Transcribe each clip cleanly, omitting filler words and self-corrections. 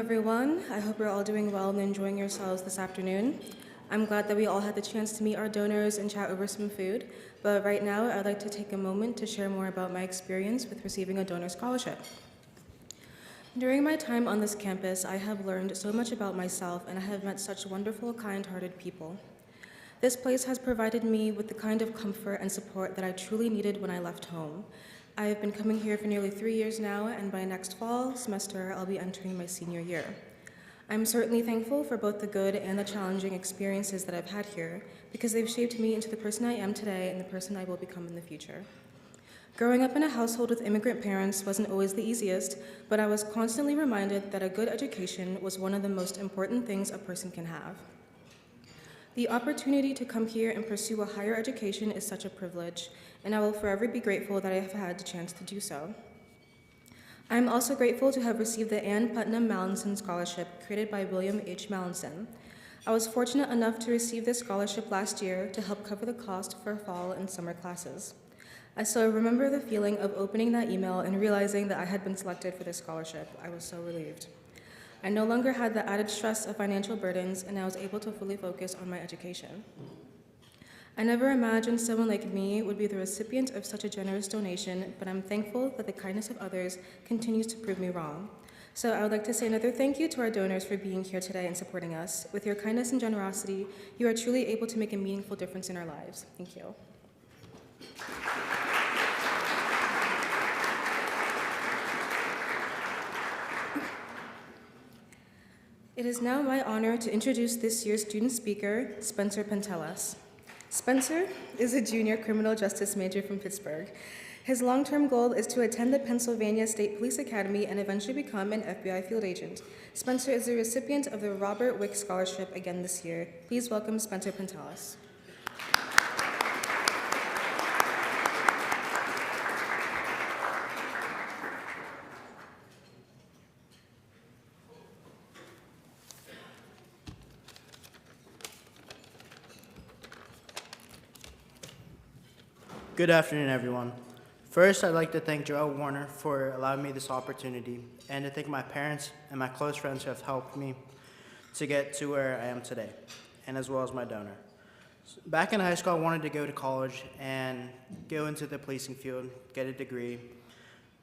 everyone. I hope you're all doing well and enjoying yourselves this afternoon. I'm glad that we all had the chance to meet our donors and chat over some food, but right now I'd like to take a moment to share more about my experience with receiving a donor scholarship. During my time on this campus, I have learned so much about myself and I have met such wonderful, kind-hearted people. This place has provided me with the kind of comfort and support that I truly needed when I left home. I have been coming here for nearly 3 years now, and by next fall semester, I'll be entering my senior year. I'm certainly thankful for both the good and the challenging experiences that I've had here, because they've shaped me into the person I am today and the person I will become in the future. Growing up in a household with immigrant parents wasn't always the easiest, but I was constantly reminded that a good education was one of the most important things a person can have. The opportunity to come here and pursue a higher education is such a privilege, and I will forever be grateful that I have had the chance to do so. I am also grateful to have received the Ann Putnam Mallinson Scholarship created by William H. Mallinson. I was fortunate enough to receive this scholarship last year to help cover the cost for fall and summer classes. I still remember the feeling of opening that email and realizing that I had been selected for this scholarship. I was so relieved. I no longer had the added stress of financial burdens, and I was able to fully focus on my education. I never imagined someone like me would be the recipient of such a generous donation, but I'm thankful that the kindness of others continues to prove me wrong. So I would like to say another thank you to our donors for being here today and supporting us. With your kindness and generosity, you are truly able to make a meaningful difference in our lives. Thank you. It is now my honor to introduce this year's student speaker, Spencer Pentelas. Spencer is a junior criminal justice major from Pittsburgh. His long-term goal is to attend the Pennsylvania State Police Academy and eventually become an FBI field agent. Spencer is the recipient of the Robert Wick Scholarship again this year. Please welcome Spencer Pentelas. Good afternoon, everyone. First, I'd like to thank Joel Warner for allowing me this opportunity, and to thank my parents and my close friends who have helped me to get to where I am today, and as well as my donor. Back in high school, I wanted to go to college and go into the policing field, get a degree,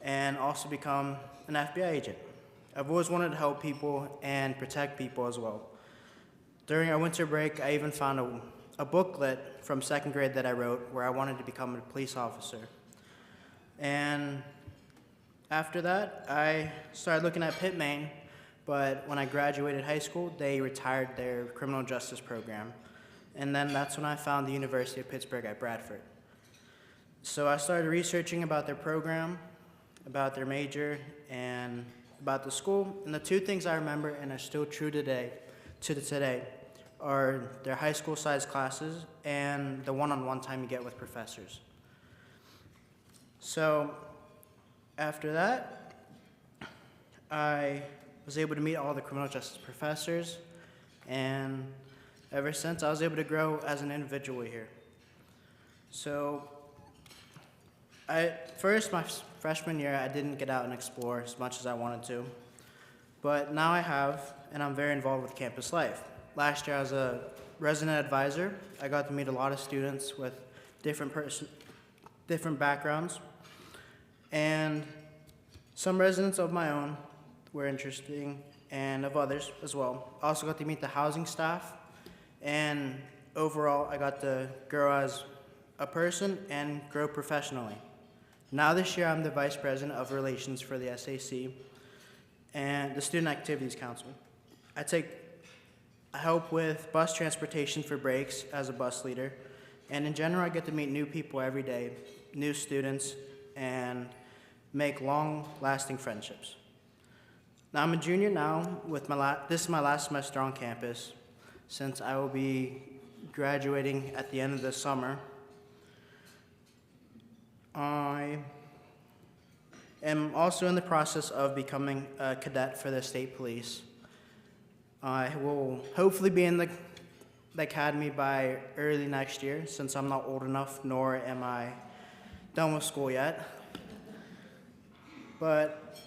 and also become an FBI agent. I've always wanted to help people and protect people as well. During our winter break, I even found a booklet from second grade that I wrote where I wanted to become a police officer. And after that, I started looking at Pitt, Maine, but when I graduated high school, they retired their criminal justice program. And then that's when I found the University of Pittsburgh at Bradford. So I started researching about their program, about their major, and about the school. And the two things I remember and are still true today, are their high school size classes and the one-on-one time you get with professors. So after that, I was able to meet all the criminal justice professors, and ever since I was able to grow as an individual here. So first, my freshman year, I didn't get out and explore as much as I wanted to, but now I have, and I'm very involved with campus life. Last year, I was a resident advisor. I got to meet a lot of students with different backgrounds, and some residents of my own were interesting, and of others as well. I also got to meet the housing staff, and overall, I got to grow as a person and grow professionally. Now this year, I'm the Vice President of Relations for the SAC and the Student Activities Council. I help with bus transportation for breaks as a bus leader, and in general, I get to meet new people every day, new students, and make long-lasting friendships. Now I'm a junior now. This is my last semester on campus, since I will be graduating at the end of the summer. I am also in the process of becoming a cadet for the state police. I will hopefully be in the academy by early next year, since I'm not old enough, nor am I done with school yet. But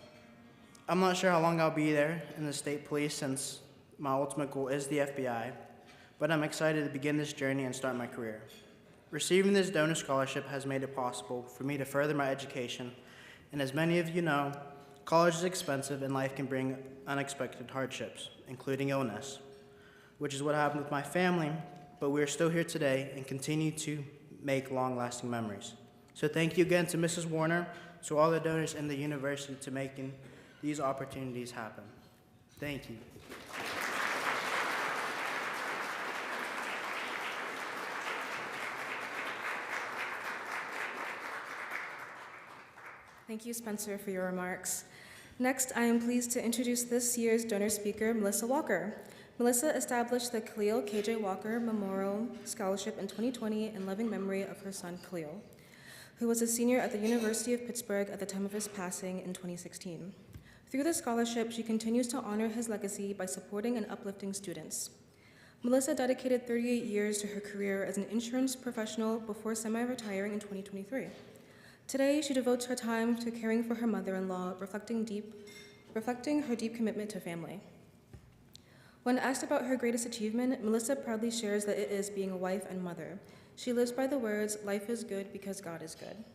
I'm not sure how long I'll be there in the state police since my ultimate goal is the FBI, but I'm excited to begin this journey and start my career. Receiving this donor scholarship has made it possible for me to further my education, and as many of you know, college is expensive and life can bring unexpected hardships, including illness, which is what happened with my family, but we are still here today and continue to make long-lasting memories. So thank you again to Mrs. Warner, to all the donors in the university to making these opportunities happen. Thank you. Thank you, Spencer, for your remarks. Next, I am pleased to introduce this year's donor speaker, Melissa Walker. Melissa established the Khalil KJ Walker Memorial Scholarship in 2020 in loving memory of her son, Khalil, who was a senior at the University of Pittsburgh at the time of his passing in 2016. Through the scholarship, she continues to honor his legacy by supporting and uplifting students. Melissa dedicated 38 years to her career as an insurance professional before semi-retiring in 2023. Today, she devotes her time to caring for her mother-in-law, reflecting her deep commitment to family. When asked about her greatest achievement, Melissa proudly shares that it is being a wife and mother. She lives by the words, "Life is good because God is good,"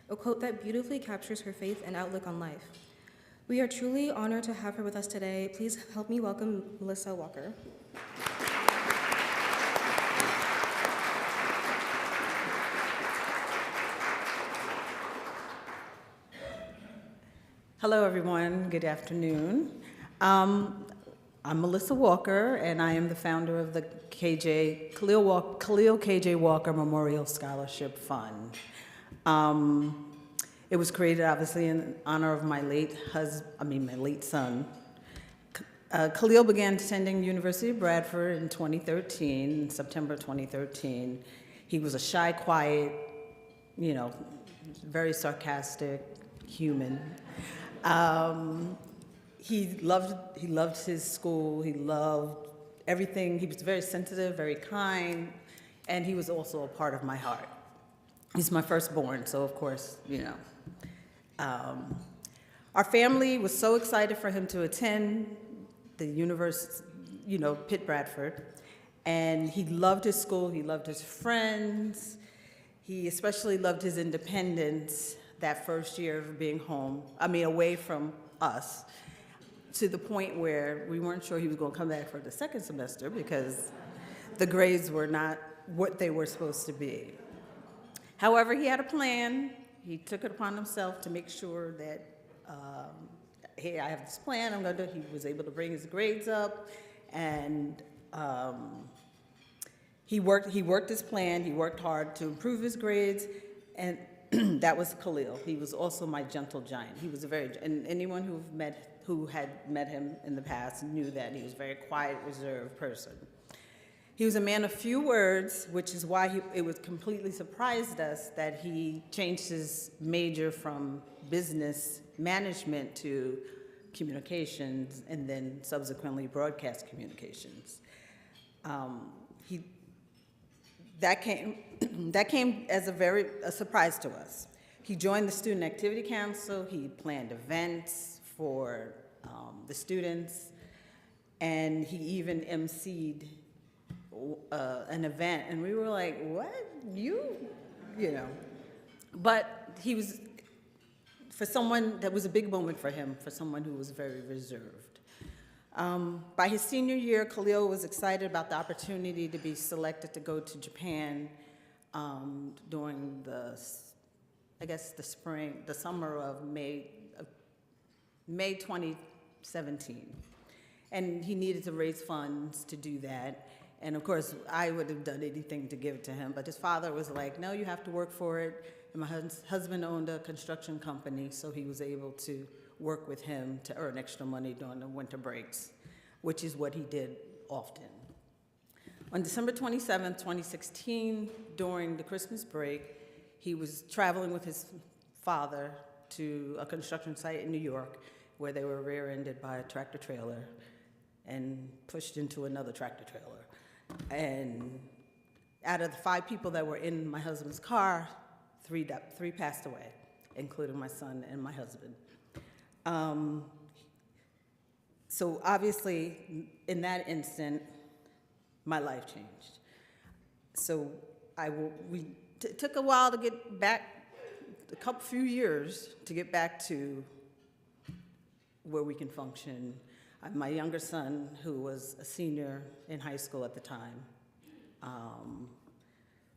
a quote that beautifully captures her faith and outlook on life. We are truly honored to have her with us today. Please help me welcome Melissa Walker. Hello, everyone. Good afternoon. I'm Melissa Walker, and I am the founder of the Khalil KJ Walker Memorial Scholarship Fund. It was created, obviously, in honor of my late son. Khalil began attending University of Bradford in 2013, in September 2013. He was a shy, quiet, very sarcastic human. He loved his school. He loved everything. He was very sensitive, very kind, and he was also a part of my heart. He's my firstborn, so of course, Our family was so excited for him to attend the university, Pitt-Bradford, and he loved his school. He loved his friends. He especially loved his independence that first year of being away from us, to the point where we weren't sure he was going to come back for the second semester because the grades were not what they were supposed to be. However, he had a plan. He took it upon himself to make sure that, hey, I have this plan I'm going to do. He was able to bring his grades up, and he worked his plan. He worked hard to improve his grades, and that was Khalil. He was also my gentle giant. He was and anyone who had met him in the past knew that he was a very quiet, reserved person. He was a man of few words, which is why it was completely surprised us that he changed his major from business management to communications and then subsequently broadcast communications. That came as a surprise to us. He joined the Student Activity Council. He planned events for the students, and he even emceed an event. And we were like, "What? But he was, for someone, that was a big moment for him, for someone who was very reserved. By his senior year, Khalil was excited about the opportunity to be selected to go to Japan during the summer of May 2017. And he needed to raise funds to do that. And of course, I would have done anything to give it to him, but his father was like, "No, you have to work for it." And my husband owned a construction company, so he was able to work with him to earn extra money during the winter breaks, which is what he did often. On December 27, 2016, during the Christmas break, he was traveling with his father to a construction site in New York where they were rear-ended by a tractor trailer and pushed into another tractor trailer. And out of the 5 people that were in my husband's car, 3 passed away, including my son and my husband. So obviously, in that instant, my life changed. So it took a while to get back, few years to get back to where we can function. My younger son, who was a senior in high school at the time,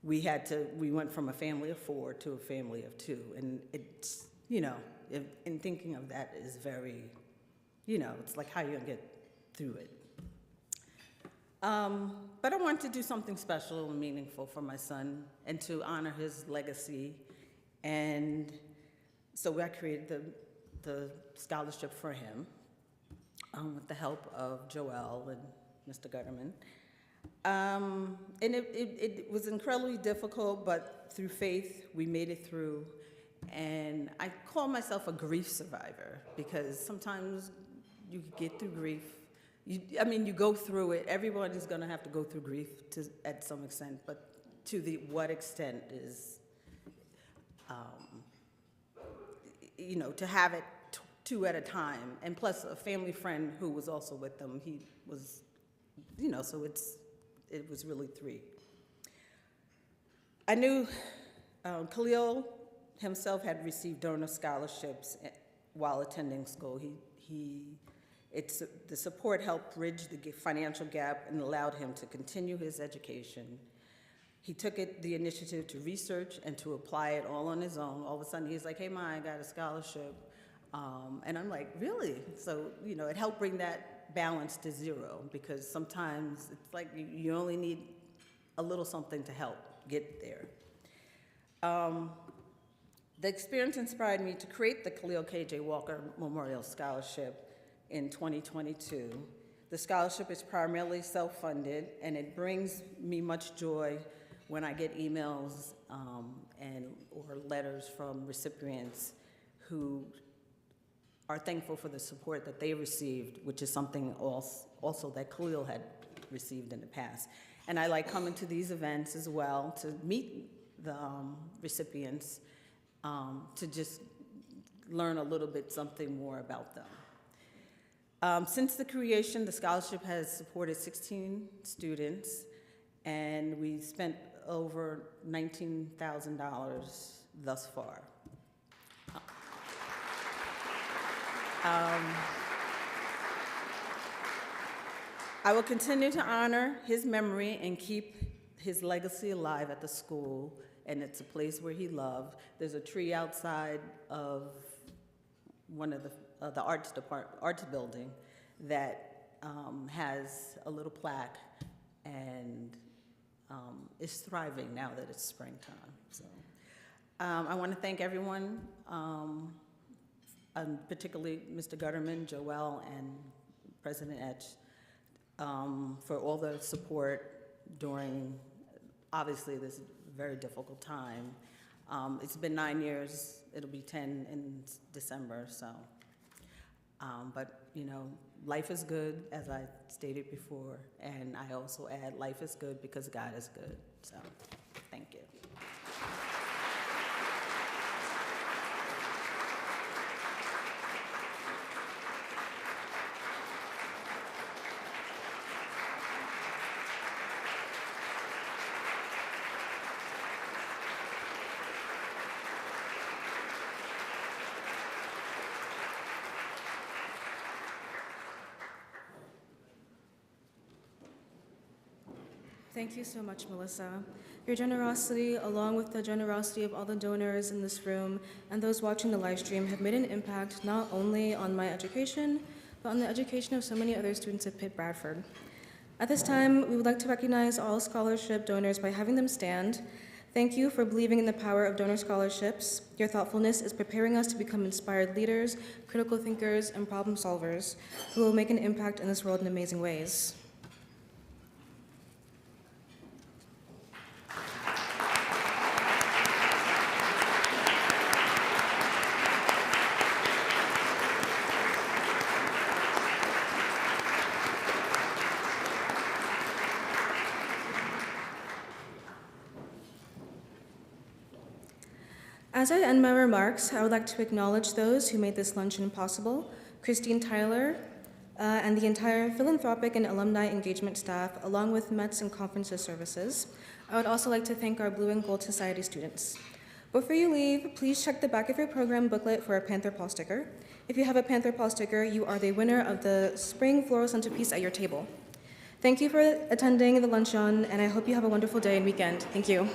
we went from a family of 4 to a family of 2, and it's, in thinking of that is very, it's like how you're gonna get through it. But I wanted to do something special and meaningful for my son and to honor his legacy. And so I created the scholarship for him with the help of Joelle and Mr. Gutterman. And it was incredibly difficult, but through faith, we made it through. And I call myself a grief survivor because sometimes you get through grief. You go through it. Everybody's going to have to go through grief at some extent, but to what extent is, to have it 2 at a time, and plus a family friend who was also with them. He was, so it was really 3. I knew Khalil himself had received donor scholarships while attending school. The support helped bridge the financial gap and allowed him to continue his education. He took the initiative to research and to apply it all on his own. All of a sudden, he's like, hey, Ma, I got a scholarship. And I'm like, really? So, it helped bring that balance to 0, because sometimes it's like you only need a little something to help get there. The experience inspired me to create the Khalil K.J. Walker Memorial Scholarship in 2022. The scholarship is primarily self-funded, and it brings me much joy when I get emails or letters from recipients who are thankful for the support that they received, which is something also that Khalil had received in the past. And I like coming to these events as well to meet the recipients, to just learn a little bit something more about them. Since the creation, the scholarship has supported 16 students, and we spent over $19,000 thus far. I will continue to honor his memory and keep his legacy alive at the school, and it's a place where he loved. There's a tree outside of one of the arts building that has a little plaque and is thriving now that it's springtime. So I want to thank everyone, particularly Mr. Gutterman, Joelle, and President Etch, for all the support during, obviously, this very difficult time. It's been 9 years. It'll be 10 in December, so. But, life is good, as I stated before, and I also add life is good because God is good. So, thank you. Thank you so much, Melissa. Your generosity, along with the generosity of all the donors in this room and those watching the live stream, have made an impact not only on my education, but on the education of so many other students at Pitt-Bradford. At this time, we would like to recognize all scholarship donors by having them stand. Thank you for believing in the power of donor scholarships. Your thoughtfulness is preparing us to become inspired leaders, critical thinkers, and problem solvers who will make an impact in this world in amazing ways. As I end my remarks, I would like to acknowledge those who made this luncheon possible: Christine Tyler, and the entire philanthropic and alumni engagement staff, along with Mets and conferences services. I would also like to thank our Blue and Gold Society students. Before you leave, please check the back of your program booklet for a Panther Paw sticker. If you have a Panther Paw sticker, you are the winner of the spring floral centerpiece at your table. Thank you for attending the Luncheon, and I hope you have a wonderful day and weekend. Thank you.